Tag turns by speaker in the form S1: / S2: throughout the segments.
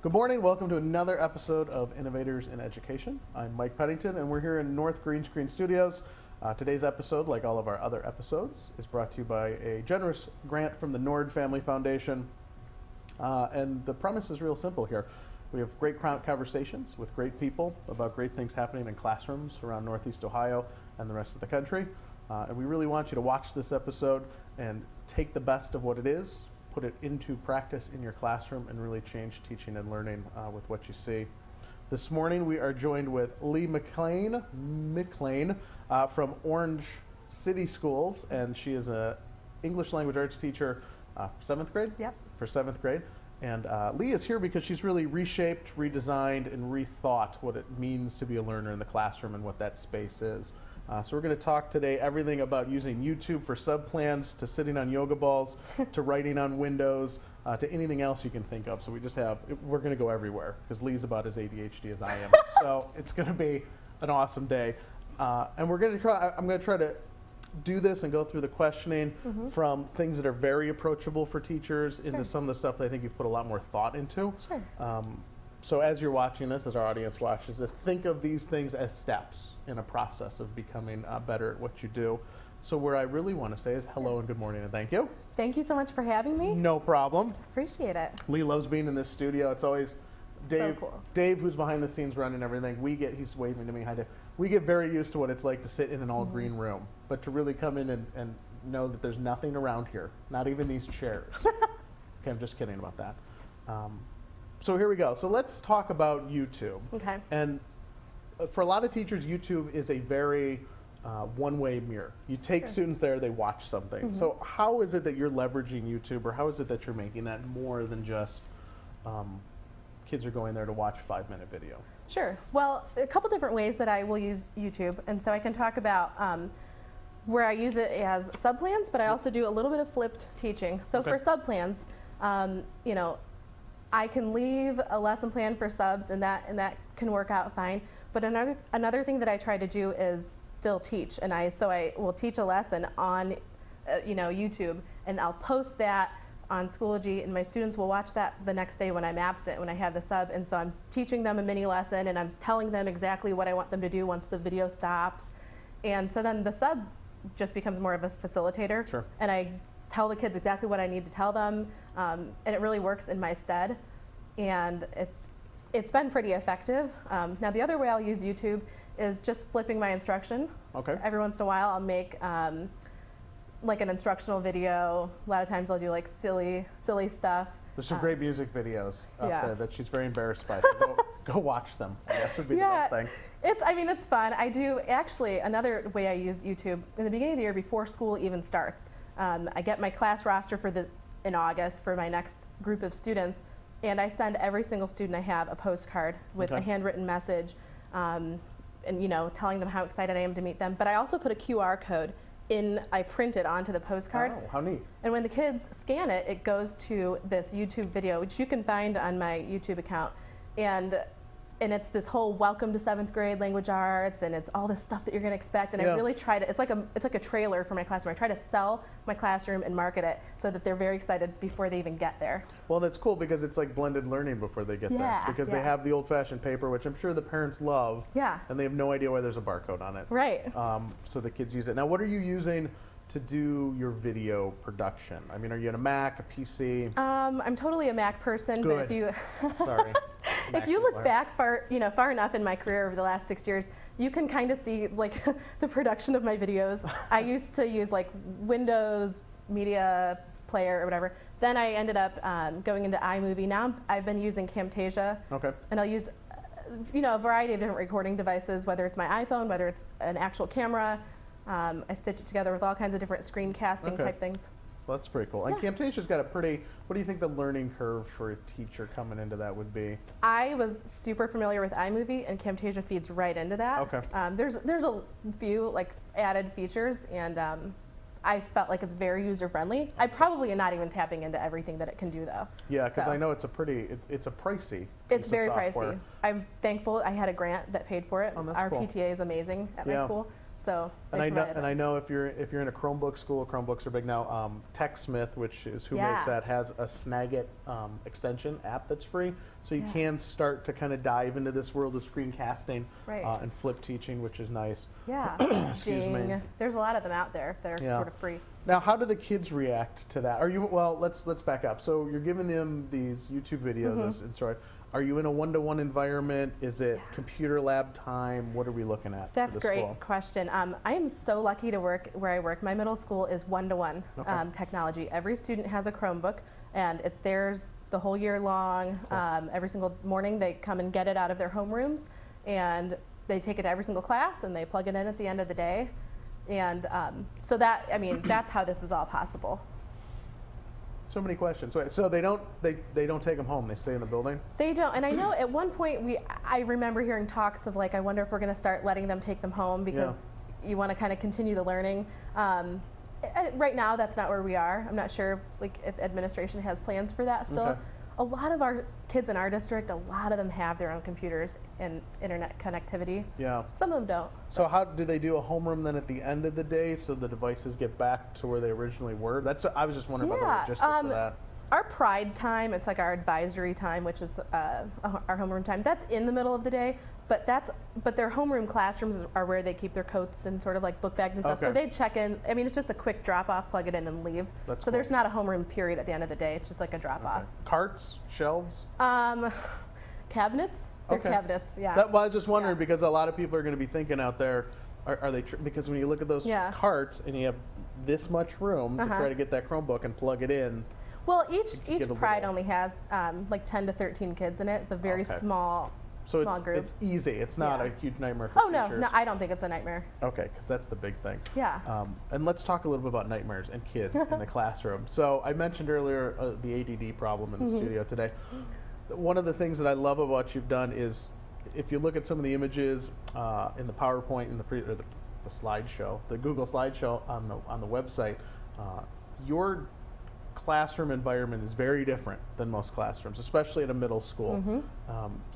S1: Good morning, welcome to another episode of Innovators in Education. I'm Mike Pennington and we're here in North Green Screen Studios. Today's episode, like all of our other episodes, is brought to you by a generous grant from the Nord Family Foundation. And the premise is real simple here. We have great conversations with great people about great things happening in classrooms around Northeast Ohio and the rest of the country. And we really want you to watch this episode and take the best of what it is, put it into practice in your classroom, and really change teaching and learning with what you see. This morning we are joined with Lee McClain from Orange City Schools, and she is a English language arts teacher for 7th grade?
S2: Yep. For
S1: 7th grade. And Lee is here because she's really reshaped, redesigned, and rethought what it means to be a learner in the classroom and what that space is. So we're going to talk today everything about using YouTube for sub-plans, to sitting on yoga balls, to writing on windows, to anything else you can think of. So we're going to go everywhere because Lee's about as ADHD as I am. So it's going to be an awesome day. And I'm going to try to do this and go through the questioning from things that are very approachable for teachers into some of the stuff that I think you've put a lot more thought into.
S2: Sure.
S1: So as you're watching this, as our audience watches this, think of these things as steps in a process of becoming better at what you do. So where I really want to say is hello and good morning and thank you.
S2: Thank you so much for having me.
S1: No problem.
S2: Appreciate it.
S1: Lee loves being in this studio. It's always Dave,
S2: So cool.
S1: Dave, who's behind the scenes running everything. He's waving to me. Hi, Dave. We get very used to what it's like to sit in an all green room, but to really come in and know that there's nothing around here, not even these chairs. Okay, I'm just kidding about that. So here we go. So let's talk about YouTube.
S2: Okay.
S1: And for a lot of teachers, YouTube is a very one-way mirror. You take students there, they watch something. So how is it that you're leveraging YouTube, or how is it that you're making that more than just kids are going there to watch a 5-minute video?
S2: Sure. Well, a couple different ways that I will use YouTube. And so I can talk about where I use it as sub-plans, but I also do a little bit of flipped teaching. So for sub-plans, you know, I can leave a lesson plan for subs, and that can work out fine. But another thing that I try to do is still teach, and I will teach a lesson on YouTube, and I'll post that on Schoology, and my students will watch that the next day when I'm absent, when I have the sub. And so I'm teaching them a mini lesson, and I'm telling them exactly what I want them to do once the video stops. And so then the sub just becomes more of a facilitator.
S1: Sure.
S2: And I tell the kids exactly what I need to tell them, and it really works in my stead. And it's been pretty effective. Now the other way I'll use YouTube is just flipping my instruction.
S1: Okay.
S2: Every once in a while I'll make like an instructional video. A lot of times I'll do like silly stuff.
S1: There's some great music videos out there that she's very embarrassed by, so go watch them. I guess would be the best thing.
S2: It's fun. I do actually, another way I use YouTube, in the beginning of the year before school even starts, I get my class roster in August for my next group of students, and I send every single student I have a postcard with a handwritten message, and telling them how excited I am to meet them. But I also put a QR code I print it onto the postcard.
S1: Oh, how neat.
S2: And when the kids scan it, it goes to this YouTube video, which you can find on my YouTube account. And it's this whole welcome to 7th grade language arts, and it's all this stuff that you're going to expect. And I really try to, it's like a trailer for my classroom. I try to sell my classroom and market it so that they're very excited before they even get there.
S1: Well, that's cool because it's like blended learning before they get there. Because they have the old-fashioned paper, which I'm sure the parents love. Yeah. And they have no idea why there's a barcode on it.
S2: Right.
S1: So the kids use it. Now, what are you using to do your video production? I mean, are you on a Mac, a PC? I'm
S2: totally a Mac person.
S1: Good.
S2: But if you
S1: Sorry.
S2: if you look back far enough in my career over the last 6 years, you can kind of see like the production of my videos. I used to use like Windows Media Player or whatever. Then I ended up going into iMovie. Now I've been using Camtasia. Okay. And I'll use a variety of different recording devices, whether it's my iPhone, whether it's an actual camera. I stitch it together with all kinds of different screencasting type things.
S1: Well, that's pretty cool. And Camtasia's got what do you think the learning curve for a teacher coming into that would be? I
S2: was super familiar with iMovie, and Camtasia feeds right into that. Okay. There's a few like added features, and I felt like it's very user friendly. I probably am not even tapping into everything that it can do though. Yeah,
S1: because I know it's a pricey.
S2: It's very pricey. I'm thankful I had a grant that paid for it.
S1: Oh, that's
S2: Our
S1: cool.
S2: PTA is amazing at my school. So
S1: and I know if you're in a Chromebook school, Chromebooks are big now. TechSmith, which is who makes that, has a Snagit extension app that's free, so you can start to kind of dive into this world of screencasting and flip teaching, which is nice.
S2: Yeah.
S1: Excuse me.
S2: There's a lot of them out there that are sort of free.
S1: Now, how do the kids react to that? Are you let's back up. So you're giving them these YouTube videos, and sorry. Are you in a one-to-one environment? Is it computer lab time? What are we looking at?
S2: That's a great question. I am so lucky to work where I work. My middle school is one-to-one technology. Every student has a Chromebook, and it's theirs the whole year long. Cool. Every single morning they come and get it out of their homerooms, and they take it to every single class, and they plug it in at the end of the day. And so that, I mean, that's how this is all possible.
S1: So many questions. Wait, so they don't take them home. They stay in the building. They don't.
S2: And I know at one point I remember hearing talks of like, I wonder if we're going to start letting them take them home because you want to kind of continue the learning. Right now, that's not where we are. I'm not sure like if administration has plans for that still. Okay. A lot of our kids in our district, a lot of them have their own computers and internet connectivity. Yeah. Some of them don't.
S1: So how do they do a homeroom then at the end of the day so the devices get back to where they originally were? I was just wondering about the logistics of that.
S2: Our pride time, it's like our advisory time, which is our homeroom time. That's in the middle of the day, but their homeroom classrooms are where they keep their coats and sort of like book bags and stuff. Okay. So they check in. I mean, it's just a quick drop off, plug it in, and leave. That's so cool. There's not a homeroom period at the end of the day. It's just like a drop off.
S1: Carts, shelves.
S2: Cabinets. They're cabinets. Yeah.
S1: Well, I was just wondering because a lot of people are going to be thinking out there. Are they because when you look at those carts and you have this much room to try to get that Chromebook and plug it in.
S2: Well, each pride only has like 10 to 13 kids in it. It's a very small group.
S1: It's easy. It's not a huge nightmare for teachers.
S2: No, I don't think it's a nightmare.
S1: Okay, because that's the big thing.
S2: Yeah.
S1: And let's talk a little bit about nightmares and kids in the classroom. So I mentioned earlier the ADD problem in the studio today. One of the things that I love about what you've done is, if you look at some of the images in the PowerPoint and the slideshow, the Google slideshow on the website, your classroom environment is very different than most classrooms, especially at a middle school.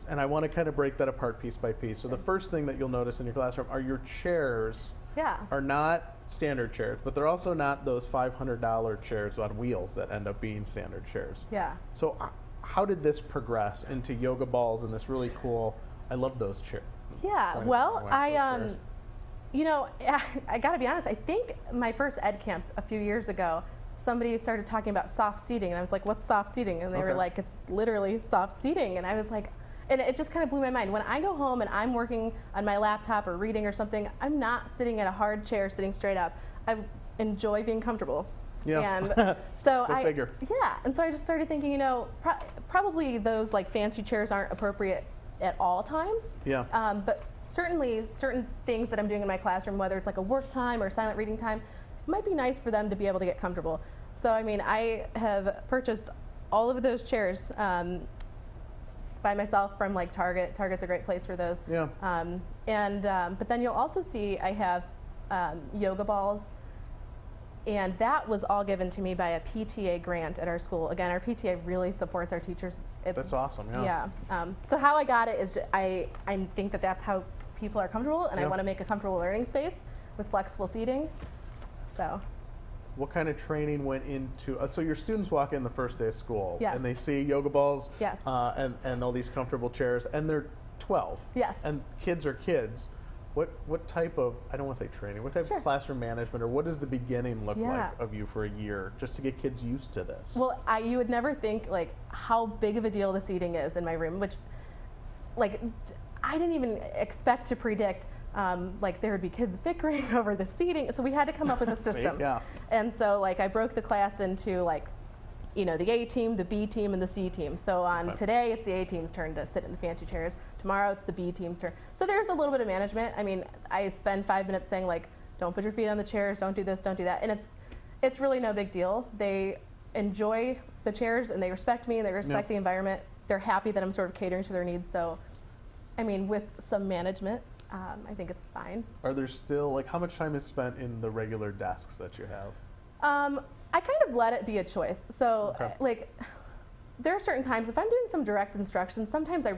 S1: And I want to kind of break that apart piece by piece. So the first thing that you'll notice in your classroom are your chairs are not standard chairs, but they're also not those $500 chairs on wheels that end up being standard chairs.
S2: Yeah.
S1: So how did this progress into yoga balls and this really cool, I love those chairs.
S2: Yeah, well, you know, I got to be honest, I think my first ed camp a few years ago, somebody started talking about soft seating, and I was like, what's soft seating? And they were like, it's literally soft seating. And I was like, and it just kind of blew my mind. When I go home and I'm working on my laptop or reading or something, I'm not sitting in a hard chair sitting straight up. I enjoy being comfortable.
S1: Yeah.
S2: And so
S1: and
S2: so I just started thinking, you know, probably those like fancy chairs aren't appropriate at all times.
S1: Yeah.
S2: But certainly certain things that I'm doing in my classroom, whether it's like a work time or silent reading time, it might be nice for them to be able to get comfortable. So, I mean, I have purchased all of those chairs by myself from like Target. Target's a great place for those.
S1: Yeah.
S2: But then you'll also see I have yoga balls, and that was all given to me by a PTA grant at our school. Again, our PTA really supports our teachers.
S1: That's awesome. Yeah.
S2: Yeah. So how I got it is I think that that's how people are comfortable, and I want to make a comfortable learning space with flexible seating. So.
S1: What kind of training went into, so your students walk in the first day of school,
S2: yes,
S1: and they see yoga balls,
S2: yes,
S1: and all these comfortable chairs, and they're 12.
S2: Yes.
S1: And kids are kids. What type of, I don't want to say training, what type of classroom management, or what does the beginning look like of you for a year, just to get kids used to this?
S2: Well, you would never think like how big of a deal the seating is in my room, which like I didn't even expect to predict like there would be kids bickering over the seating, so we had to come up with a system. And so like I broke the class into like, you know, the A team, the B team, and the C team. So on today it's the A team's turn to sit in the fancy chairs. Tomorrow it's the B team's turn. So there's a little bit of management. I mean, I spend 5 minutes saying like, don't put your feet on the chairs, don't do this, don't do that, and it's really no big deal. They enjoy the chairs and they respect me and they respect the environment. They're happy that I'm sort of catering to their needs. So, I mean, with some management, I think it's fine.
S1: Are there still, like, how much time is spent in the regular desks that you have?
S2: I kind of let it be a choice. So, like, there are certain times, if I'm doing some direct instruction, sometimes I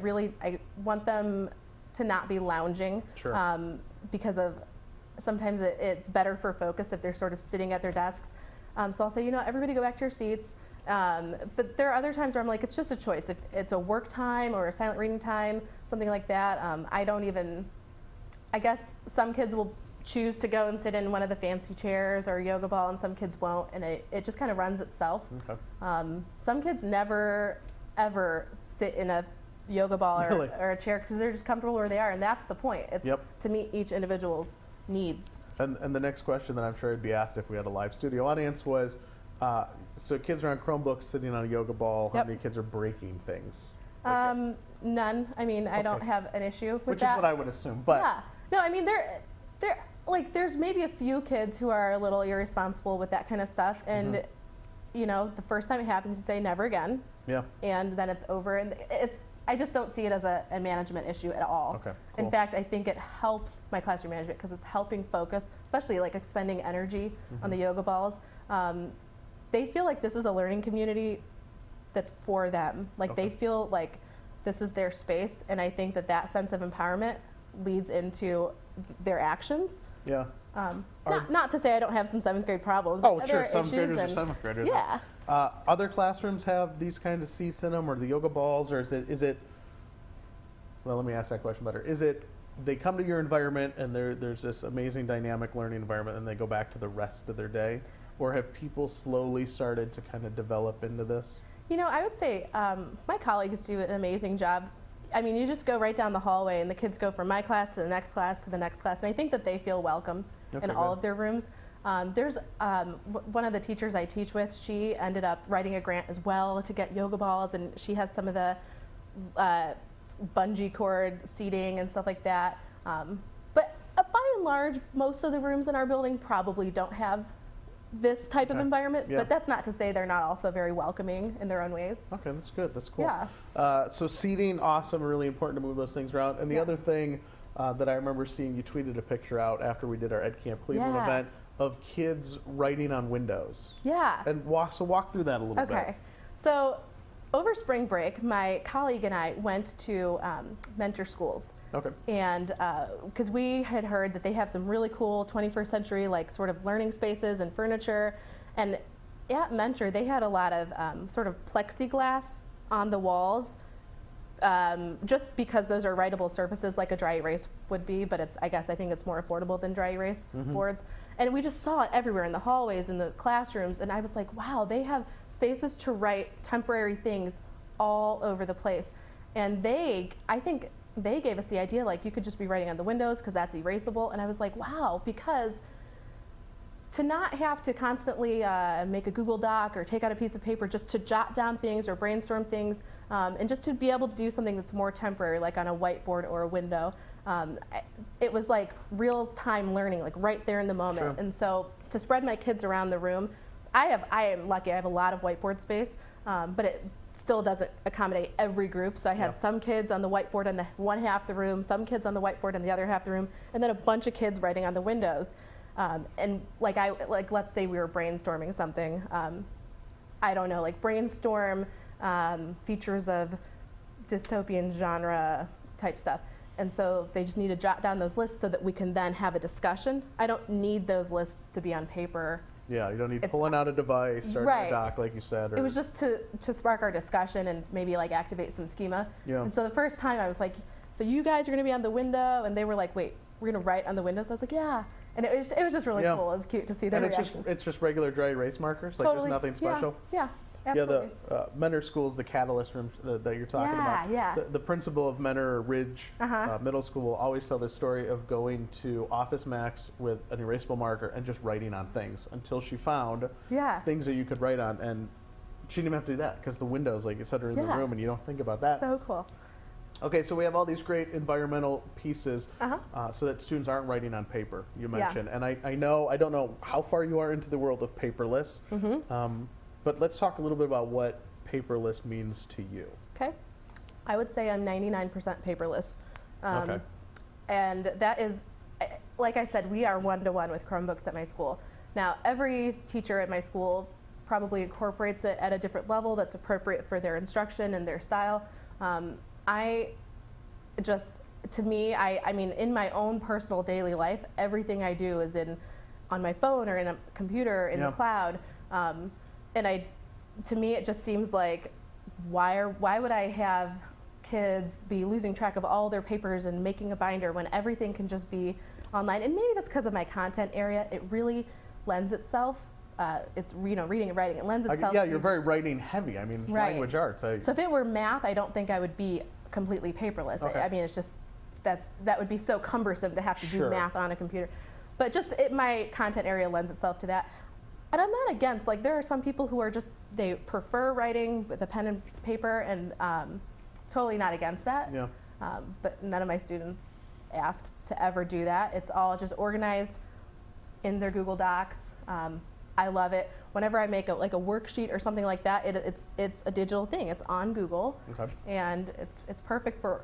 S2: want them to not be lounging because of sometimes it's better for focus if they're sort of sitting at their desks. So I'll say, you know, everybody go back to your seats. But there are other times where I'm like, it's just a choice. If it's a work time or a silent reading time, something like that, I guess some kids will choose to go and sit in one of the fancy chairs or yoga ball, and some kids won't, and it just kind of runs itself.
S1: Okay.
S2: Some kids never, ever sit in a yoga ball
S1: Really?
S2: or a chair because they're just comfortable where they are, and that's the point. It's to meet each individual's needs.
S1: And the next question that I'm sure would be asked if we had a live studio audience was, so kids are on Chromebooks sitting on a yoga ball. How many kids are breaking things?
S2: None. I mean, I don't have an issue with that.
S1: Which is what I would assume. But
S2: yeah. No, I mean, there's maybe a few kids who are a little irresponsible with that kind of stuff, and you know, the first time it happens, you say never again. Yeah. And then it's over, and I just don't see it as a management issue at all.
S1: Okay. Cool.
S2: In fact, I think it helps my classroom management because it's helping focus, especially like expending energy on the yoga balls. They feel like this is a learning community that's for them. Like they feel like this is their space, and I think that sense of empowerment leads into their actions. Yeah. Not to say I don't have some 7th grade problems.
S1: Oh, sure. 7th graders are 7th graders.
S2: Yeah.
S1: Other classrooms have these kinds of seats in them, or the yoga balls, or is it? Well, let me ask that question better. Is it they come to your environment and there's this amazing dynamic learning environment, and they go back to the rest of their day, or have people slowly started to kind of develop into this?
S2: You know, I would say my colleagues do an amazing job. I mean, you just go right down the hallway, and the kids go from my class to the next class to the next class, and I think that they feel welcome in all of their rooms. There's one of the teachers I teach with, she ended up writing a grant as well to get yoga balls, and she has some of the bungee cord seating and stuff like that. But by and large, most of the rooms in our building probably don't have this type of environment, but that's not to say they're not also very welcoming in their own ways.
S1: Okay, that's good. That's cool.
S2: Yeah.
S1: So seating, awesome, really important to move those things around. And the other thing that I remember seeing, you tweeted a picture out after we did our Ed Camp Cleveland event of kids writing on windows. Yeah. And walk through that a little bit.
S2: Okay. So over spring break, my colleague and I went to mentor schools. Okay. And because we had heard that they have some really cool 21st century like sort of learning spaces and furniture, and at Mentor they had a lot of sort of plexiglass on the walls, just because those are writable surfaces like a dry erase would be, but I think it's more affordable than dry erase boards. And we just saw it everywhere in the hallways, in the classrooms, and I was like, wow, they have spaces to write temporary things all over the place. And I think they gave us the idea, like, you could just be writing on the windows because that's erasable. And I was like, wow, because to not have to constantly make a Google Doc or take out a piece of paper just to jot down things or brainstorm things, and just to be able to do something that's more temporary, like on a whiteboard or a window, it was like real-time learning, like right there in the moment. Sure. And so to spread my kids around the room, I am lucky, I have a lot of whiteboard space, but it still doesn't accommodate every group. So I had some kids on the whiteboard in the one half the room, some kids on the whiteboard in the other half the room, and then a bunch of kids writing on the windows. And let's say we were brainstorming something, I don't know, like brainstorm features of dystopian genre type stuff. And so they just need to jot down those lists so that we can then have a discussion. I don't need those lists to be on paper.
S1: Yeah, you don't need pulling out a device, starting a doc, like you said.
S2: It was just to spark our discussion and maybe like activate some schema. Yeah. And so the first time I was like, so you guys are going to be on the window? And they were like, wait, we're going to write on the windows? I was like, yeah. And it was just really cool. It was cute to see their reaction.
S1: It's just regular dry erase markers? Like there's nothing special?
S2: Yeah. Absolutely.
S1: Yeah, the Mentor schools, the Catalyst rooms that you're talking about. Yeah. The principal of Mentor Ridge Middle School will always tell this story of going to Office Max with an erasable marker and just writing on things until she found things that you could write on. And she didn't even have to do that because the windows, like you said, are in the room and you don't think about that.
S2: So cool.
S1: Okay, so we have all these great environmental pieces so that students aren't writing on paper, you mentioned. And I don't know how far you are into the world of paperless. But let's talk a little bit about what paperless means to you.
S2: Okay. I would say I'm 99% paperless. Okay. And that is, like I said, we are one-to-one with Chromebooks at my school. Now, every teacher at my school probably incorporates it at a different level that's appropriate for their instruction and their style. I just to me, I mean, in my own personal daily life, everything I do is on my phone or in a computer in the cloud. And to me, it just seems like, why would I have kids be losing track of all their papers and making a binder when everything can just be online? And maybe that's because of my content area. It really lends itself. It's reading and writing. It lends itself.
S1: Yeah, you're very writing heavy. I mean, language arts. So
S2: if it were math, I don't think I would be completely paperless.
S1: Okay.
S2: I mean, it's just that would be so cumbersome to have to do math on a computer. But just my content area lends itself to that. And I'm not against, like, there are some people who are just, they prefer writing with a pen and paper, and totally not against that.
S1: Yeah.
S2: But none of my students asked to ever do that. It's all just organized in their Google Docs. I love it. Whenever I make a worksheet or something like that, it's a digital thing. It's on Google, and it's perfect for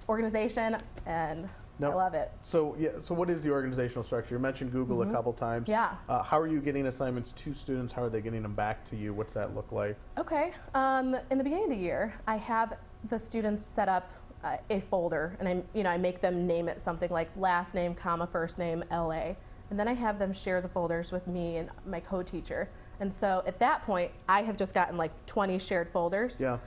S2: organization, and I love it.
S1: So what is the organizational structure? You mentioned Google a couple times.
S2: Yeah.
S1: How are you getting assignments to students? How are they getting them back to you? What's that look like?
S2: Okay. In the beginning of the year, I have the students set up a folder, and I make them name it something like last name, comma, first name, LA. And then I have them share the folders with me and my co-teacher. And so at that point, I have just gotten like 20 shared folders.
S1: Yeah.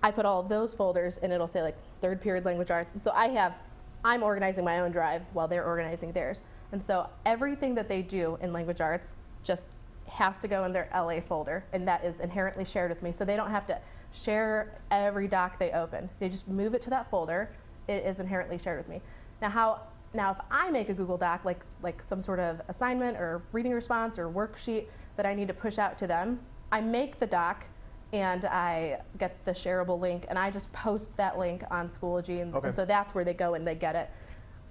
S2: I put all of those folders, and it'll say like third period language arts. And so I'm organizing my own drive while they're organizing theirs. And so everything that they do in language arts just has to go in their LA folder, and that is inherently shared with me. So they don't have to share every doc they open. They just move it to that folder. It is inherently shared with me. Now, if I make a Google Doc, like some sort of assignment or reading response or worksheet that I need to push out to them, I make the doc and I get the shareable link, and I just post that link on Schoology, and so that's where they go and they get it.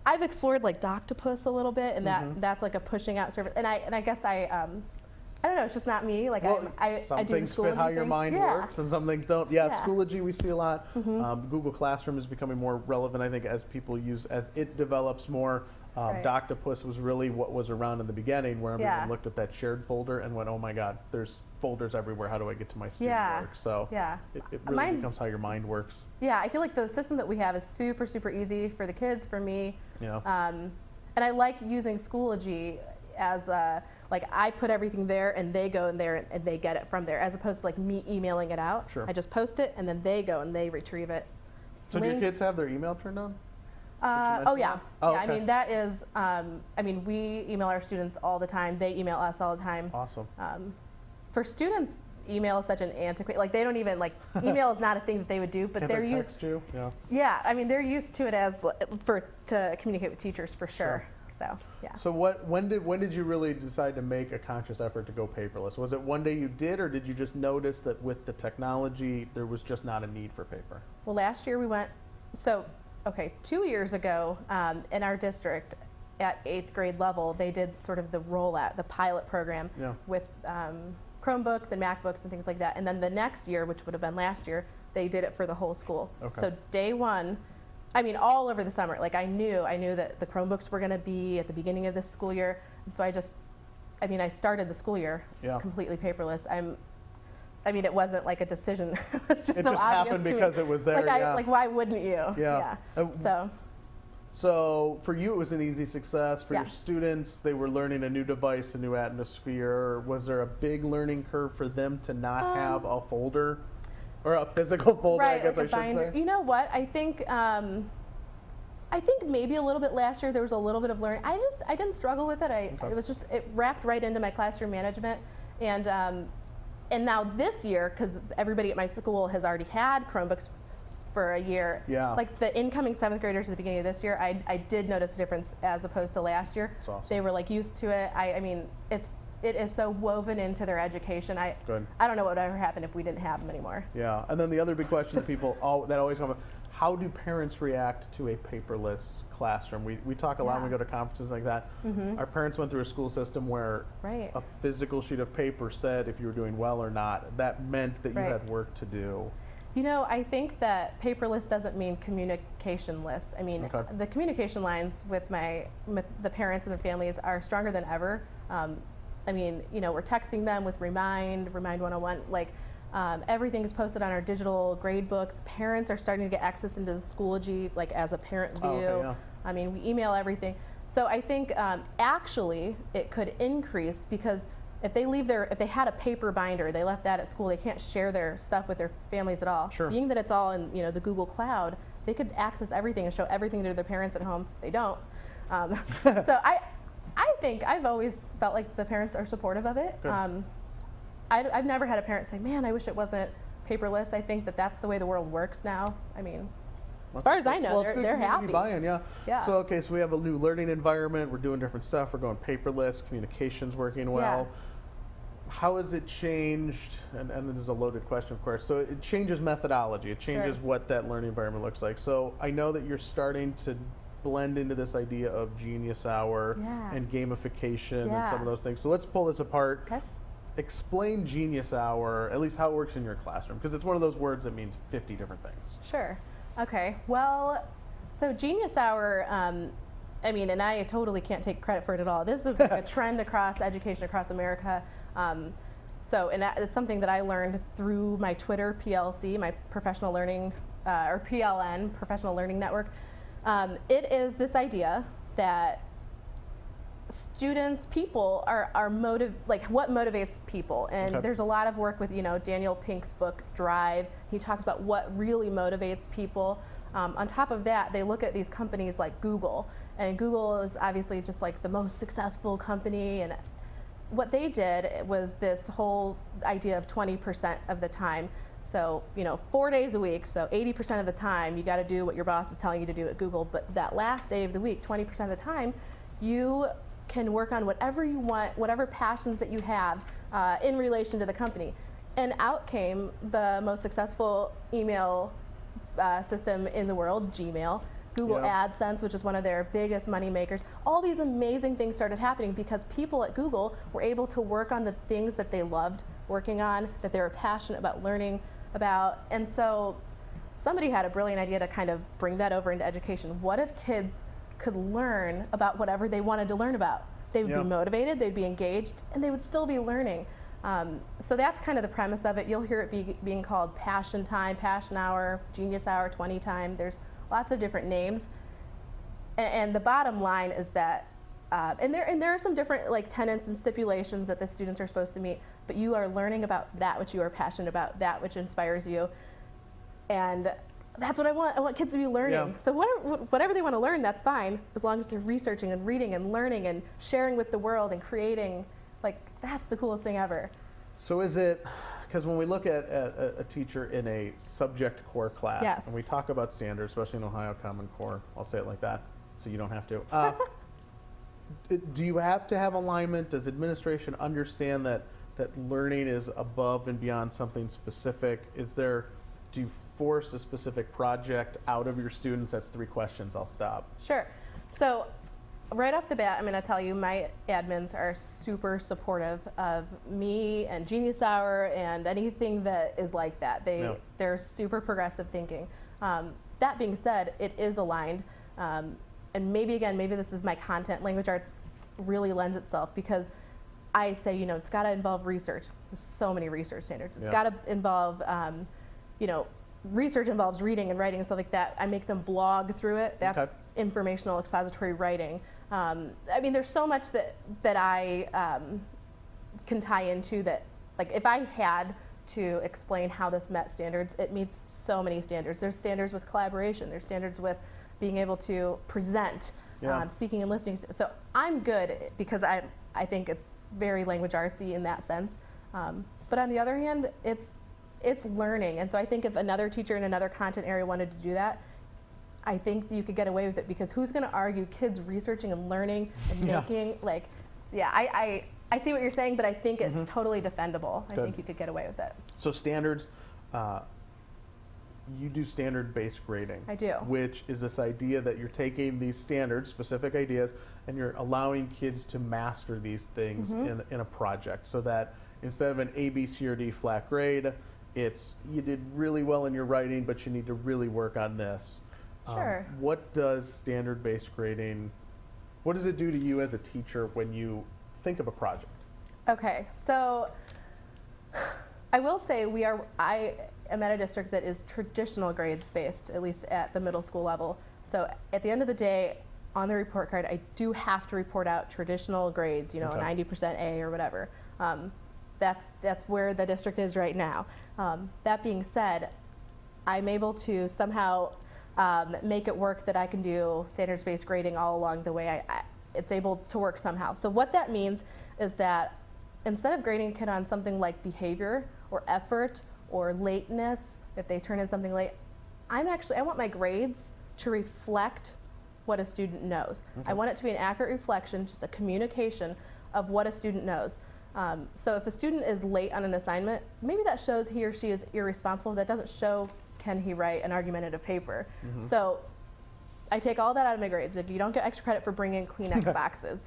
S2: I've explored like Doctopus a little bit, and that's like a pushing out service. And I guess I don't know, it's just not me. Like,
S1: some
S2: I do
S1: things
S2: the
S1: fit how
S2: Schoology
S1: your
S2: thing.
S1: mind works, and some things don't. Yeah, Schoology we see a lot. Google Classroom is becoming more relevant, I think, as people as it develops more. Doctopus was really what was around in the beginning, where everyone looked at that shared folder and went, oh my God, there's folders everywhere. How do I get to my student work? So it really becomes how your mind works.
S2: Yeah, I feel like the system that we have is super, super easy for the kids, for me.
S1: Yeah.
S2: And I like using Schoology as like I put everything there and they go in there and they get it from there, as opposed to like me emailing it out.
S1: Sure.
S2: I just post it and then they go and they retrieve it.
S1: So do your kids have their email turned on?
S2: Oh yeah.
S1: Oh,
S2: yeah.
S1: okay.
S2: I mean, that is, I mean, we email our students all the time. They email us all the time.
S1: Awesome.
S2: For students, email is such an antiquated, like they don't even, like, email is not a thing that they would do, but they're used.
S1: Text you? Yeah.
S2: Yeah, I mean, they're used to it as to communicate with teachers for sure. So yeah.
S1: So when did you really decide to make a conscious effort to go paperless? Was it one day you did, or did you just notice that with the technology there was just not a need for paper?
S2: Well, last year we went, 2 years ago, in our district at 8th grade level, they did sort of the rollout, the pilot program with Chromebooks and MacBooks and things like that. And then the next year, which would have been last year, they did it for the whole school.
S1: Okay.
S2: So day one, I mean, all over the summer, like I knew that the Chromebooks were going to be at the beginning of this school year. And so I started the school year completely paperless. I mean, it wasn't like a decision. It just
S1: happened because it was there.
S2: Like, why wouldn't you?
S1: Yeah.
S2: So
S1: for you, it was an easy success. For your students, they were learning a new device, a new atmosphere. Was there a big learning curve for them to not have a folder or a physical folder?
S2: Right,
S1: I guess
S2: like
S1: I should say.
S2: You know what? I think maybe a little bit last year there was a little bit of learning. I didn't struggle with it. It wrapped right into my classroom management, and now this year, because everybody at my school has already had Chromebooks for a year, like the incoming 7th graders at the beginning of this year, I did notice a difference as opposed to last year.
S1: That's awesome.
S2: They were like used to it. I mean, it is so woven into their education. I don't know what would ever happen if we didn't have them anymore.
S1: Yeah, and then the other big question that always come up: how do parents react to a paperless classroom? We talk a lot when we go to conferences like that. Our parents went through a school system where a physical sheet of paper said if you were doing well or not. That meant that you had work to do.
S2: You know, I think that paperless doesn't mean communicationless. I mean, the communication lines with the parents and the families are stronger than ever. I mean, you know, we're texting them with Remind 101. Like, Everything is posted on our digital grade books. Parents are starting to get access into the Schoology, like as a parent view.
S1: Oh, okay, yeah.
S2: I mean, we email everything. So I think actually it could increase, because if they had a paper binder, they left that at school, they can't share their stuff with their families at all.
S1: Sure.
S2: Being that it's all in the Google Cloud, they could access everything and show everything to their parents at home. They don't. So I think I've always felt like the parents are supportive of it. I've never had a parent say, man, I wish it wasn't paperless. I think that's the way the world works now. I mean, as far as I know, they're happy.
S1: Buy-in, yeah.
S2: Yeah.
S1: So, okay, so we have a new learning environment. We're doing different stuff. We're going paperless. Communication's working well.
S2: Yeah.
S1: How has it changed? And this is a loaded question, of course. So it changes methodology. It changes what that learning environment looks like. So I know that you're starting to blend into this idea of Genius Hour and gamification and some of those things. So let's pull this apart.
S2: Okay.
S1: Explain Genius Hour, at least how it works in your classroom, because it's one of those words that means 50 different things.
S2: Sure. Okay. Well, so Genius Hour, I mean, and I totally can't take credit for it at all. This is like a trend across education across America. And it's something that I learned through my Twitter PLC, my professional learning, or PLN, Professional Learning Network. It is this idea that students, people are what motivates people. And there's a lot of work with, Daniel Pink's book, Drive. He talks about what really motivates people. On top of that, they look at these companies like Google. And Google is obviously just like the most successful company. And what they did was this whole idea of 20% of the time. So, 4 days a week, so 80% of the time, you got to do what your boss is telling you to do at Google. But that last day of the week, 20% of the time, you can work on whatever you want, whatever passions that you have in relation to the company. And out came the most successful email system in the world, Gmail. Google AdSense, which is one of their biggest money makers. All these amazing things started happening because people at Google were able to work on the things that they loved working on, that they were passionate about learning about. And so somebody had a brilliant idea to kind of bring that over into education. What if kids could learn about whatever they wanted to learn about? They would be motivated, they'd be engaged, and they would still be learning. So that's kind of the premise of it. You'll hear it being called Passion Time, Passion Hour, Genius Hour, 20 Time. There's lots of different names. And the bottom line is that, and there are some different tenets and stipulations that the students are supposed to meet, but you are learning about that which you are passionate about, that which inspires you. And that's what I want. I want kids to be learning.
S1: Yeah.
S2: So whatever they want to learn, that's fine, as long as they're researching and reading and learning and sharing with the world and creating. That's the coolest thing ever.
S1: So is it, because when we look at a teacher in a subject core class, and we talk about standards, especially in Ohio Common Core, I'll say it like that, so you don't have to. Do you have to have alignment? Does administration understand that learning is above and beyond something specific? Do you force a specific project out of your students? That's 3 questions. I'll stop.
S2: Sure. So right off the bat, I'm going to tell you my admins are super supportive of me and Genius Hour and anything that is like that. They're super progressive thinking. That being said, it is aligned. And maybe this is my content. Language arts really lends itself because I say, it's got to involve research. There's so many research standards. It's got to involve, research involves reading and writing and stuff like that. I make them blog through it. That's informational expository writing. There's so much that I can tie into that. If I had to explain how this met standards, it meets so many standards. There's standards with collaboration. There's standards with being able to present, speaking and listening. So I'm good because I think it's very language artsy in that sense. But on the other hand, it's learning. And so I think if another teacher in another content area wanted to do that, I think you could get away with it, because who's going to argue kids researching and learning and making, I see what you're saying, but I think it's totally defendable. I think you could get away with it.
S1: So standards, you do standard-based grading.
S2: I do.
S1: Which is this idea that you're taking these standards, specific ideas, and you're allowing kids to master these things in a project, so that instead of an A, B, C, or D flat grade, it's you did really well in your writing, but you need to really work on this.
S2: Sure.
S1: What does standard-based grading, what does it do to you as a teacher when you think of a project?
S2: Okay, so I will say I am at a district that is traditional grades based, at least at the middle school level. So at the end of the day, on the report card, I do have to report out traditional grades, you know,
S1: Okay.
S2: 90% A or whatever. That's where the district is right now. That being said, I'm able to somehow make it work that I can do standards-based grading all along the way. It's able to work somehow. So what that means is that instead of grading a kid on something like behavior or effort or lateness, if they turn in something late, I want my grades to reflect what a student knows.
S1: Okay.
S2: I want it to be an accurate reflection, just a communication of what a student knows. So if a student is late on an assignment, maybe that shows he or she is irresponsible. That doesn't show can he write an argumentative paper.
S1: Mhm.
S2: So I take all that out of my grades. Like, you don't get extra credit for bringing Kleenex boxes.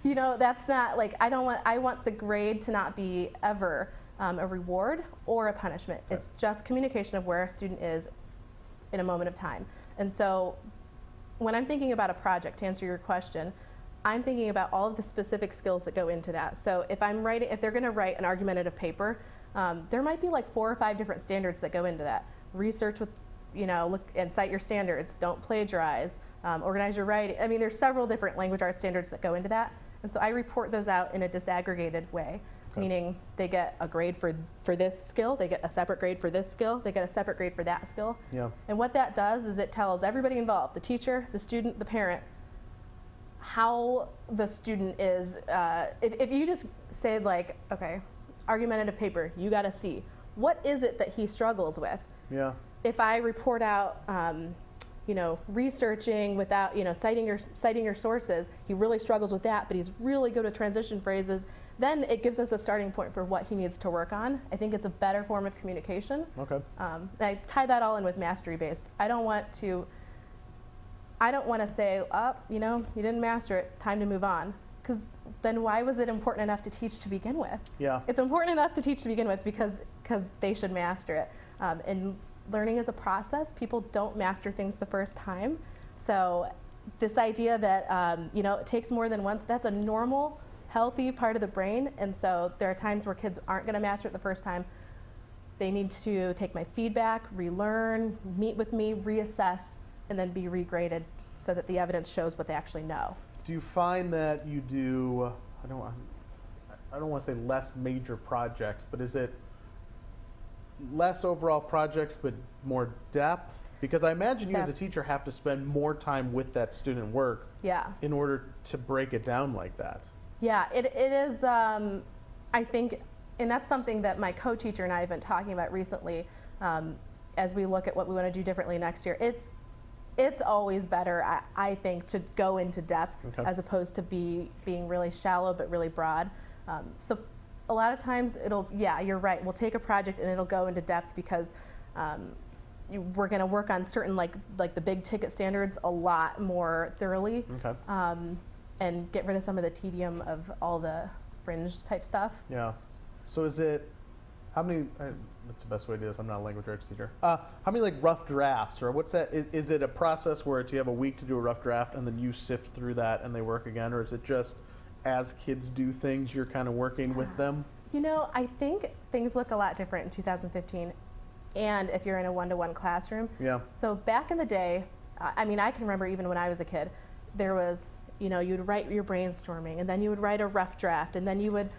S2: You know, that's not like, I want the grade to not be ever a reward or a punishment.
S1: Okay.
S2: It's just communication of where a student is in a moment of time. And so when I'm thinking about a project, to answer your question, I'm thinking about all of the specific skills that go into that. So if they're going to write an argumentative paper, there might be like 4 or 5 different standards that go into that. Research with, you know, look and cite your standards. Don't plagiarize. Organize your writing. I mean, there's several different language arts standards that go into that. And so I report those out in a disaggregated way,
S1: Okay.
S2: meaning they get a grade for this skill, they get a separate grade for this skill, they get a separate grade for that skill.
S1: Yeah.
S2: And what that does is it tells everybody involved, the teacher, the student, the parent, how the student is. If you just say like, okay, argumentative paper, you got to see, what is it that he struggles with?
S1: Yeah.
S2: If I report out, you know, researching without, you know, citing your sources, he really struggles with that, but he's really good with transition phrases, then it gives us a starting point for what he needs to work on. I think it's a better form of communication.
S1: Okay.
S2: And I tie that all in with mastery-based. I don't want to say, oh, you know, you didn't master it, time to move on. Because then why was it important enough to teach to begin with?
S1: Yeah.
S2: It's important enough to teach to begin with because they should master it. And learning is a process. People don't master things the first time. So this idea that, you know, it takes more than once, that's a normal, healthy part of the brain. And so there are times where kids aren't going to master it the first time. They need to take my feedback, relearn, meet with me, reassess, and then be regraded so that the evidence shows what they actually know.
S1: Do you find that you do, I don't want to say less major projects, but is it less overall projects but more depth? Because I imagine you as a teacher have to spend more time with that student work in order to break it down like that.
S2: Yeah, it is, I think, and that's something that my co-teacher and I have been talking about recently as we look at what we want to do differently next year. It's always better, I think, to go into depth as opposed to being really shallow but really broad. So a lot of times you're right, we'll take a project and it'll go into depth because we're going to work on certain like the big ticket standards a lot more thoroughly. And get rid of some of the tedium of all the fringe type stuff.
S1: Yeah. So is it, how many, what's the best way to do this? I'm not a language arts teacher. How many like rough drafts, or what's that? Is it a process where you have a week to do a rough draft and then you sift through that and they work again? Or is it just as kids do things, you're kind of working with them?
S2: You know, I think things look a lot different in 2015 and if you're in a one-to-one classroom.
S1: Yeah.
S2: So back in the day, I mean, I can remember even when I was a kid, there was, you know, you'd write your brainstorming and then you would write a rough draft and then you would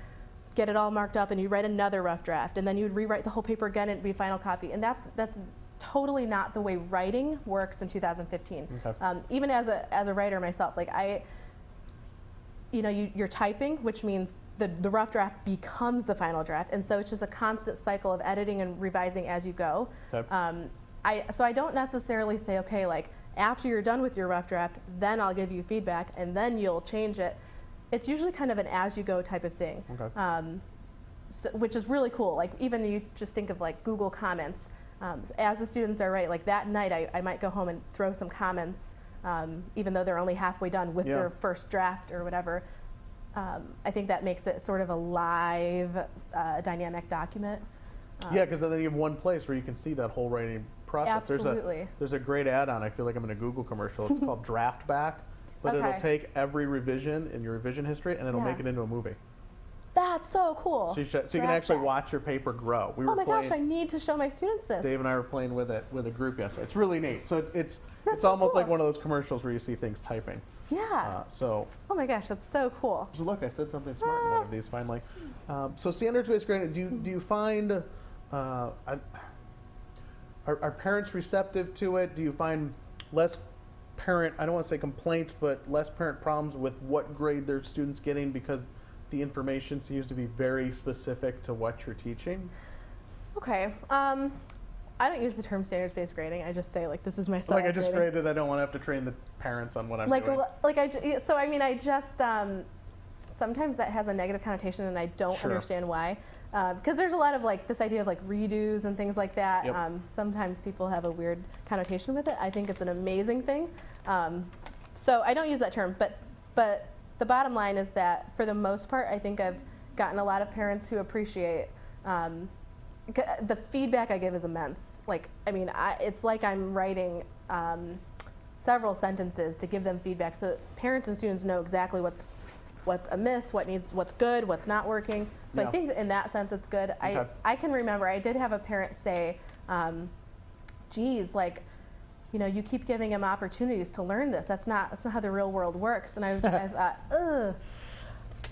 S2: get it all marked up and you'd write another rough draft and then you'd rewrite the whole paper again and it'd be final copy. And that's totally not the way writing works in 2015. Even as a writer myself, like you're typing, which means the rough draft becomes the final draft. And so it's just a constant cycle of editing and revising as you go. So I don't necessarily say, okay, like, after you're done with your rough draft, then I'll give you feedback, and then you'll change it. It's usually kind of an as-you-go type of thing, which is really cool. Like, even you just think of, like, Google Comments. As the students are writing, like, that night I might go home and throw some comments, even though they're only halfway done with their first draft or whatever. I think that makes it sort of a live, dynamic document.
S1: Yeah, because then you have one place where you can see that whole writing process.
S2: Absolutely.
S1: There's a great add-on. I feel like I'm in a Google commercial. It's called Draft Back, but it'll take every revision in your revision history and it'll make it into a movie.
S2: That's so cool.
S1: So you can actually watch your paper grow.
S2: Oh my gosh, I need to show my students this.
S1: Dave and I were playing with it with a group yesterday. It's really neat. So it's
S2: so
S1: almost
S2: cool.
S1: like one of those commercials where you see things typing.
S2: Yeah.
S1: Oh
S2: my gosh, that's so cool.
S1: So look, I said something smart in one of these finally. So standards-based grading, do you find are parents receptive to it? Do you find less parent, I don't want to say complaints, but less parent problems with what grade their students getting because the information seems to be very specific to what you're teaching?
S2: Okay. I don't use the term standards-based grading. I just say, like, this is my style.
S1: Like, I just
S2: grading.
S1: graded, I don't want to have to train the parents on what I'm doing.
S2: Sometimes that has a negative connotation and I don't
S1: Sure.
S2: understand why. Because there's a lot of, like, this idea of, like, redos and things like that.
S1: Yep.
S2: Sometimes people have a weird connotation with it. I think it's an amazing thing. So I don't use that term, but the bottom line is that for the most part, I think I've gotten a lot of parents who appreciate the feedback I give is immense. Like, I mean, it's like I'm writing several sentences to give them feedback so that parents and students know exactly what's amiss, what's good, what's not working. So
S1: Yeah.
S2: I think in that sense it's good.
S1: Okay.
S2: I can remember I did have a parent say, geez, like, you know, you keep giving him opportunities to learn this. That's not how the real world works. And I thought, ugh.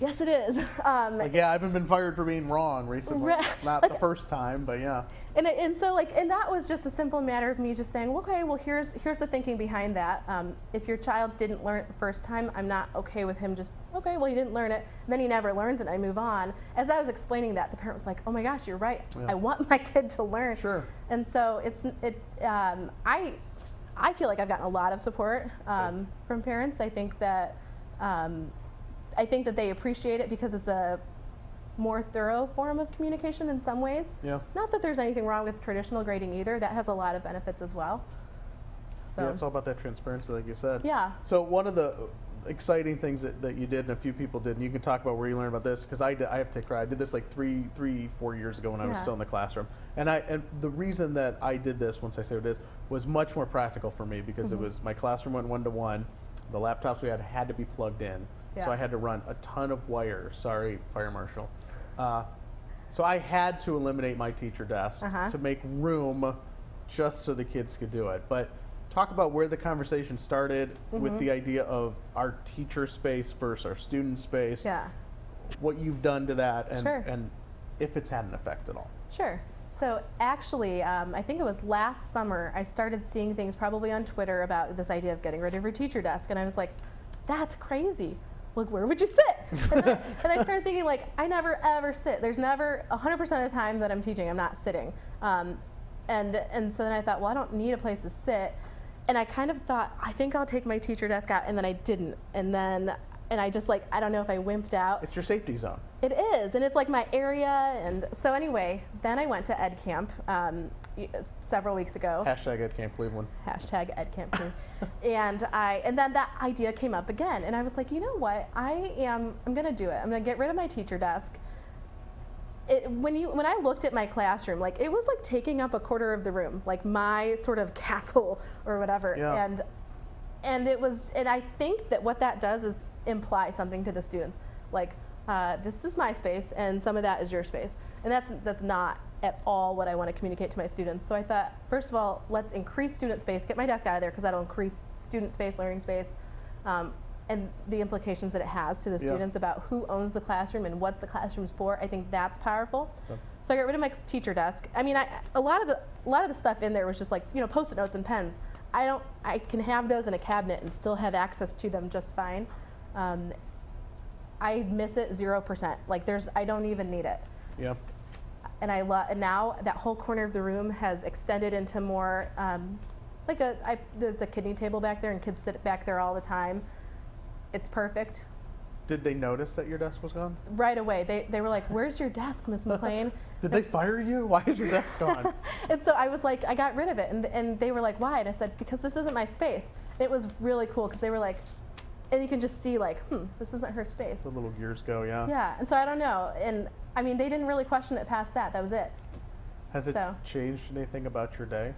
S2: Yes, it is.
S1: Like, yeah, I haven't been fired for being wrong recently. Not the first time, but yeah.
S2: And that was just a simple matter of me just saying, okay, well, here's the thinking behind that. If your child didn't learn it the first time, I'm not okay with him just, okay, well, he didn't learn it, and then he never learns it, and I move on. As I was explaining that, the parent was like, oh my gosh, you're right.
S1: Yeah.
S2: I want my kid to learn.
S1: Sure.
S2: And so I feel like I've gotten a lot of support from parents. I think that they appreciate it because it's a more thorough form of communication in some ways.
S1: Yeah.
S2: Not that there's anything wrong with traditional grading either. That has a lot of benefits as well. So,
S1: Yeah, it's all about that transparency, like you said.
S2: Yeah.
S1: So one of the exciting things that you did and a few people did, and you can talk about where you learned about this, because I have to take credit. I did this like 4 years ago when I was still in the classroom. And the reason that I did this, once I say what it is, was much more practical for me because it was my classroom went 1-to-1. The laptops we had to be plugged in.
S2: Yeah.
S1: So I had to run a ton of wire. Sorry, fire marshal. So I had to eliminate my teacher desk to make room just so the kids could do it. But talk about where the conversation started with the idea of our teacher space versus our student space.
S2: Yeah.
S1: What you've done to that and,
S2: Sure.
S1: and if it's had an effect at all.
S2: Sure. So actually, I think it was last summer, I started seeing things probably on Twitter about this idea of getting rid of your teacher desk. And I was like, that's crazy. Like, where would you sit? And I started thinking, like, I never ever sit. There's never 100% of the time that I'm teaching, I'm not sitting. And so then I thought, well, I don't need a place to sit. And I kind of thought, I think I'll take my teacher desk out, and then I didn't. And I just, like, I don't know if I wimped out.
S1: It's your safety zone.
S2: It is, and it's like my area. And so anyway, then I went to Ed Camp several weeks ago.
S1: Hashtag Ed Camp Cleveland.
S2: Hashtag Ed Camp too. and then that idea came up again, and I was like, you know what? I'm gonna do it. I'm gonna get rid of my teacher desk. When I looked at my classroom, like, it was like taking up a quarter of the room, like my sort of castle or whatever.
S1: Yeah.
S2: And I think that what that does is imply something to the students, like, this is my space and some of that is your space, and that's not at all what I want to communicate to my students. So I thought, first of all, let's increase student space, get my desk out of there, because that'll increase student space, learning space, and the implications that it has to the students about who owns the classroom and what the classroom's for. I think that's powerful. Okay. So I got rid of my teacher desk. I mean, a lot of the stuff in there was just like, you know, Post-it notes and pens. I can have those in a cabinet and still have access to them just fine. I miss it 0%. Like, I don't even need it.
S1: Yeah.
S2: And now that whole corner of the room has extended into more, there's a kidney table back there, and kids sit back there all the time. It's perfect.
S1: Did they notice that your desk was gone?
S2: Right away. They were like, where's your desk, Miss McClain?
S1: Did they fire you? Why is your desk gone?
S2: And so I was like, I got rid of it. And they were like, why? And I said, because this isn't my space. And it was really cool, because they were like, and you can just see, like, this isn't her space.
S1: The little gears go, yeah.
S2: Yeah, and so I don't know. And I mean, they didn't really question it past that. That was it.
S1: Has it changed anything about your day?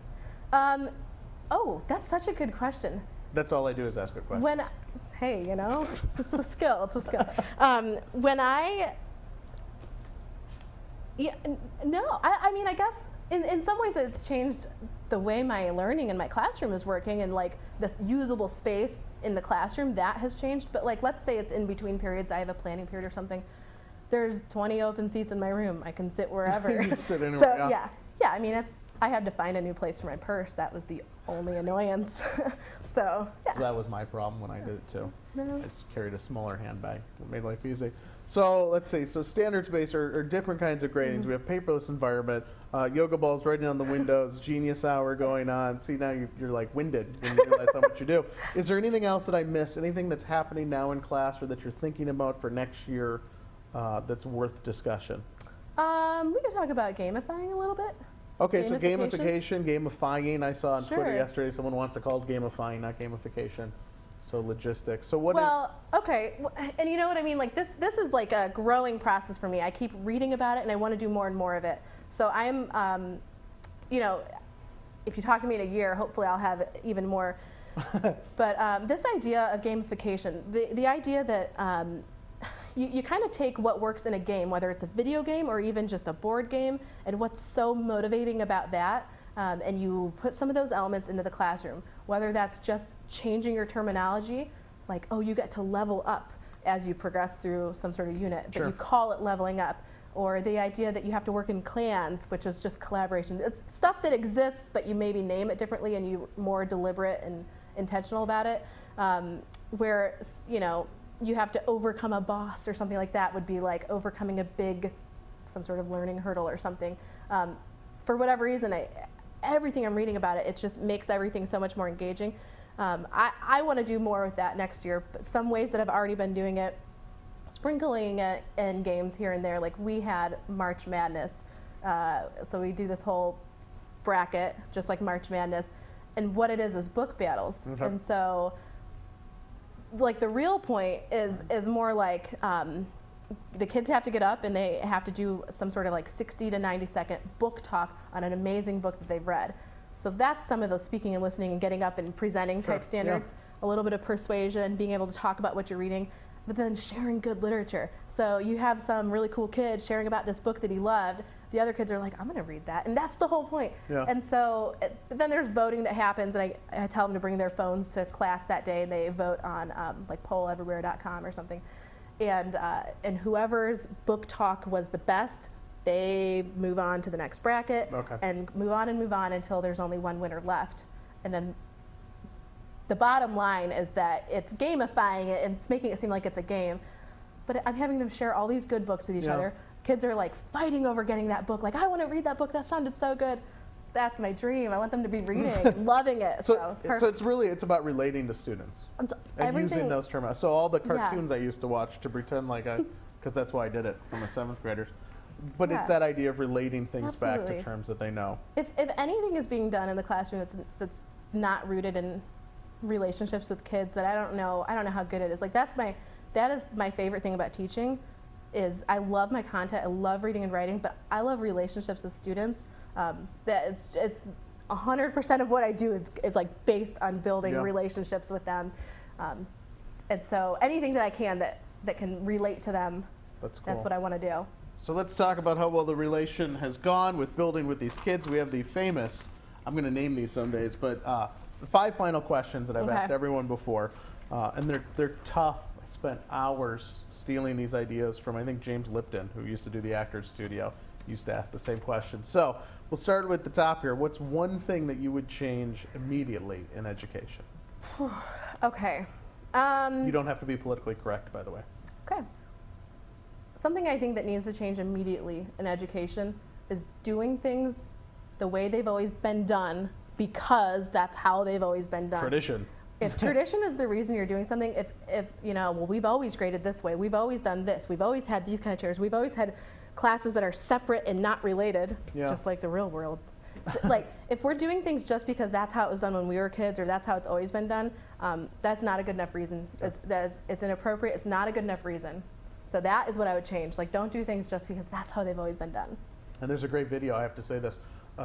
S2: Oh, that's such a good question.
S1: That's all I do is ask a question.
S2: Hey, you know, it's a skill. It's a skill. When I Yeah, no, I mean, I guess in some ways it's changed the way my learning in my classroom is working, and like this usable space in the classroom, that has changed. But like, let's say it's in between periods, I have a planning period or something. There's 20 open seats in my room. I can sit wherever.
S1: You sit anywhere,
S2: so yeah, I mean, I had to find a new place for my purse. That was the only annoyance. So
S1: that was my problem when I did it too.
S2: No.
S1: I just carried a smaller handbag. It made life easy. So let's see. So standards-based are different kinds of gradings. We have paperless environment, yoga balls writing on the windows, genius hour going on. See, now you're like winded when you realize how much you do. Is there anything else that I missed? Anything that's happening now in class or that you're thinking about for next year that's worth discussion?
S2: We can talk about gamifying a little bit.
S1: Okay, so gamification, gamifying. I saw on
S2: Sure.
S1: Twitter yesterday someone wants to call it gamifying, not gamification. So logistics. So
S2: okay, and you know what I mean? Like this is like a growing process for me. I keep reading about it, and I want to do more and more of it. So I'm, you know, if you talk to me in a year, hopefully I'll have even more. But this idea of gamification, the idea that you kind of take what works in a game, whether it's a video game or even just a board game, and what's so motivating about that, and you put some of those elements into the classroom, whether that's just changing your terminology, like, oh, you get to level up as you progress through some sort of unit, but you call it leveling up, or the idea that you have to work in clans, which is just collaboration. It's stuff that exists, but you maybe name it differently and you're more deliberate and intentional about it, where, you know, you have to overcome a boss or something like that would be like overcoming some sort of learning hurdle or something. For whatever reason, everything I'm reading about it, it just makes everything so much more engaging. I want to do more with that next year, but some ways that I've already been doing it, sprinkling it in games here and there. Like we had March Madness, so we do this whole bracket, just like March Madness, and what it is book battles.
S1: Okay.
S2: And so like the real point is more like the kids have to get up and they have to do some sort of like 60 to 90 second book talk on an amazing book that they've read. So that's some of the speaking and listening and getting up and presenting type standards, a little bit of persuasion, being able to talk about what you're reading, but then sharing good literature. So you have some really cool kid sharing about this book that he loved. The other kids are like, I'm going to read that. And that's the whole point. Yeah. And so then there's voting that happens, and I tell them to bring their phones to class that day, and they vote on like polleverywhere.com or something. And whoever's book talk was the best, they move on to the next bracket and move on until there's only one winner left. And then the bottom line is that it's gamifying it and it's making it seem like it's a game. But I'm having them share all these good books with each other. Kids are like fighting over getting that book. Like, I want to read that book. That sounded so good. That's my dream. I want them to be reading, loving it. So
S1: it's about relating to students and using those terms. So all the cartoons I used to watch to pretend like because that's why I did it for my 7th graders. But it's that idea of relating things back to terms that they know.
S2: If anything is being done in the classroom that's not rooted in relationships with kids, that I don't know how good it is. Like that is my favorite thing about teaching. Is I love my content, I love reading and writing, but I love relationships with students. That it's 100% of what I do is like based on building relationships with them, and so anything that I can that can relate to them, that's what I want to do.
S1: So let's talk about how well the relation has gone with building with these kids. We have the famous, I'm going to name these some days, but the 5 final questions that I've asked everyone before, and they're tough. Spent hours stealing these ideas from, I think, James Lipton, who used to do the Actors Studio, used to ask the same question. So we'll start with the top here. What's one thing that you would change immediately in education?
S2: Okay.
S1: You don't have to be politically correct, by the way.
S2: Okay. Something I think that needs to change immediately in education is doing things the way they've always been done because that's how they've always been done.
S1: Tradition.
S2: If tradition is the reason you're doing something, if you know, well, we've always graded this way, we've always done this, we've always had these kind of chairs, we've always had classes that are separate and not related, just like the real world. So, like, if we're doing things just because that's how it was done when we were kids or that's how it's always been done, that's not a good enough reason. It's inappropriate, it's not a good enough reason. So that is what I would change. Like, don't do things just because that's how they've always been done.
S1: And there's a great video, I have to say this,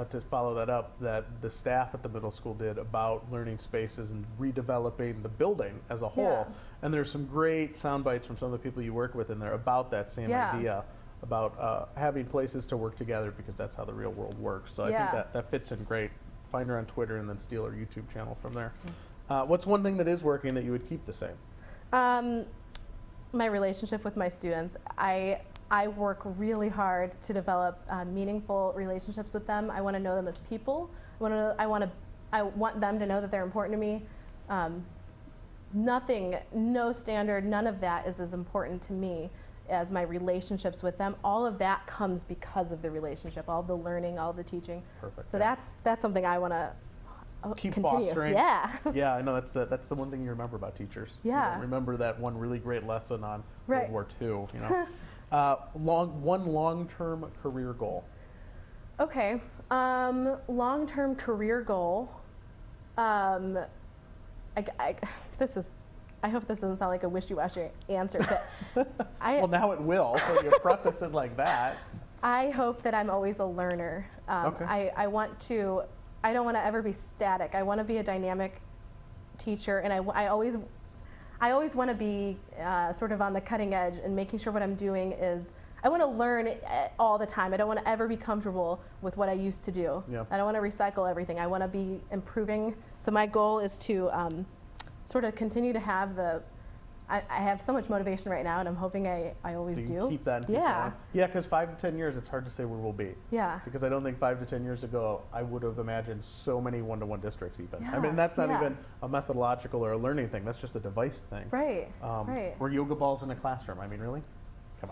S1: to follow that up, that the staff at the middle school did about learning spaces and redeveloping the building as a whole. And there's some great sound bites from some of the people you work with in there about that same idea about having places to work together because that's how the real world works. So I think that fits in great. Find her on Twitter and then steal her YouTube channel from there. What's one thing that is working that you would keep the same?
S2: My relationship with my students. I work really hard to develop meaningful relationships with them. I want to know them as people. I want them to know that they're important to me. Nothing, no standard, none of that is as important to me as my relationships with them. All of that comes because of the relationship, all the learning, all the teaching.
S1: Perfect.
S2: So that's something I want to
S1: keep
S2: continue.
S1: Fostering.
S2: Yeah.
S1: Yeah, I know that's the one thing you remember about teachers.
S2: Yeah.
S1: You don't remember that one really great lesson on
S2: Right.
S1: World War II. You know, one long-term career goal.
S2: Okay. Long-term career goal. I hope this doesn't sound like a wishy-washy answer, but
S1: well, now it will. So you preface it like that.
S2: I hope that I'm always a learner.
S1: Okay.
S2: I don't want to ever be static. I want to be a dynamic teacher, and I always want to be sort of on the cutting edge and making sure what I'm doing is. I want to learn all the time. I don't want to ever be comfortable with what I used to do.
S1: Yeah.
S2: I don't want to recycle everything. I want to be improving. So my goal is to sort of continue to have I have so much motivation right now, and I'm hoping I always do.
S1: Keep that. And keep
S2: Yeah.
S1: going. Yeah, because 5 to 10 years, it's hard to say where we'll be.
S2: Yeah.
S1: Because I don't think 5 to 10 years ago, I would have imagined so many one-to-one districts even.
S2: Yeah.
S1: I mean, that's not
S2: Yeah.
S1: even a methodological or a learning thing. That's just a device thing.
S2: Right. Right.
S1: Or yoga balls in a classroom. I mean, really? Come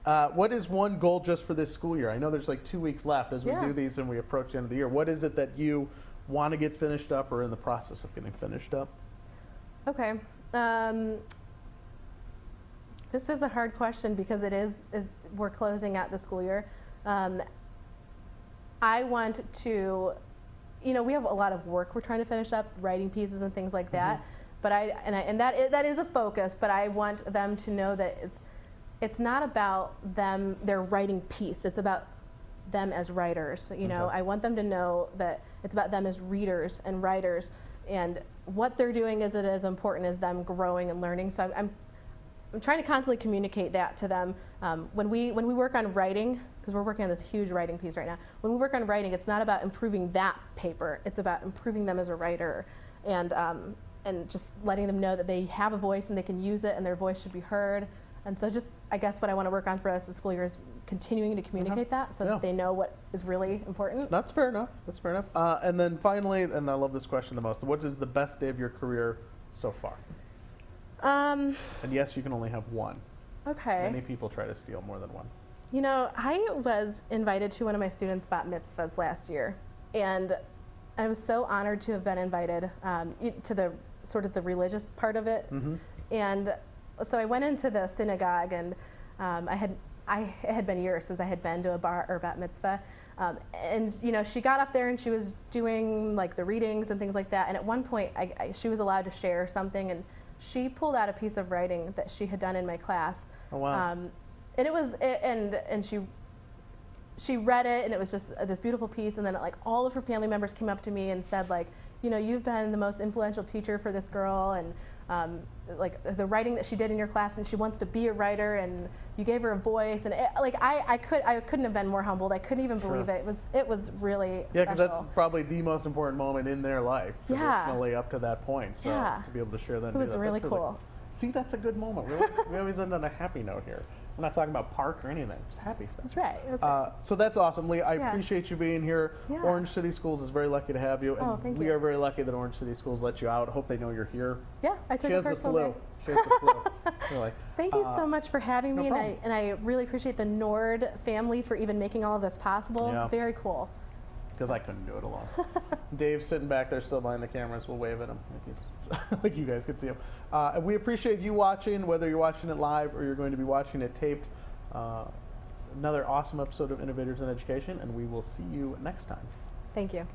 S1: on. What is one goal just for this school year? I know there's like 2 weeks left as we do these and we approach the end of the year. What is it that you want to get finished up or in the process of getting finished up?
S2: Okay. This is a hard question because we're closing out the school year. I want to, we have a lot of work we're trying to finish up, writing pieces and things like that. But that is a focus. But I want them to know that it's not about their writing piece. It's about them as writers. I want them to know that it's about them as readers and writers, and what they're doing is as important as them growing and learning. So I'm trying to constantly communicate that to them. When we work on writing, because we're working on this huge writing piece right now, when we work on writing, it's not about improving that paper. It's about improving them as a writer, and just letting them know that they have a voice and they can use it and their voice should be heard. And so I guess what I want to work on for us this school year is continuing to communicate that so that they know what is really important.
S1: That's fair enough. That's fair enough. And then finally, and I love this question the most, what is the best day of your career so far? And yes, you can only have one.
S2: Okay.
S1: Many people try to steal more than one.
S2: I was invited to one of my students' bat mitzvahs last year, and I was so honored to have been invited to the sort of the religious part of it. And so I went into the synagogue, and it had been years since I had been to a bar or bat mitzvah. And she got up there and she was doing like the readings and things like that. And at one point, she was allowed to share something, and she pulled out a piece of writing that she had done in my class.
S1: Oh wow!
S2: And it was and she read it, and it was just this beautiful piece. And then like all of her family members came up to me and said like, you've been the most influential teacher for this girl, and like the writing that she did in your class, and she wants to be a writer, and you gave her a voice, and I couldn't have been more humbled. I couldn't even believe it. It was really
S1: because
S2: special.
S1: that's probably the most important moment in their life, traditionally up to that point. So to be able to share that,
S2: it was really cool.
S1: See, that's a good moment. We always end on a happy note here. We're not talking about park or anything. Just happy stuff.
S2: That's right. That's right.
S1: So that's awesome, Lee. I appreciate you being here.
S2: Yeah.
S1: Orange City Schools is very lucky to have you, and we are very lucky that Orange City Schools let you out. Hope they know you're here.
S2: Yeah, I took a personal day.
S1: She has the flu. Really.
S2: Thank you so much for having me,
S1: problem.
S2: and I really appreciate the Nord family for even making all of this possible.
S1: Yeah.
S2: Very cool.
S1: Because I couldn't do it alone. Dave's sitting back there still behind the cameras. We'll wave at him like you guys can see him. And we appreciate you watching, whether you're watching it live or you're going to be watching it taped. Another awesome episode of Innovators in Education, and we will see you next time.
S2: Thank you.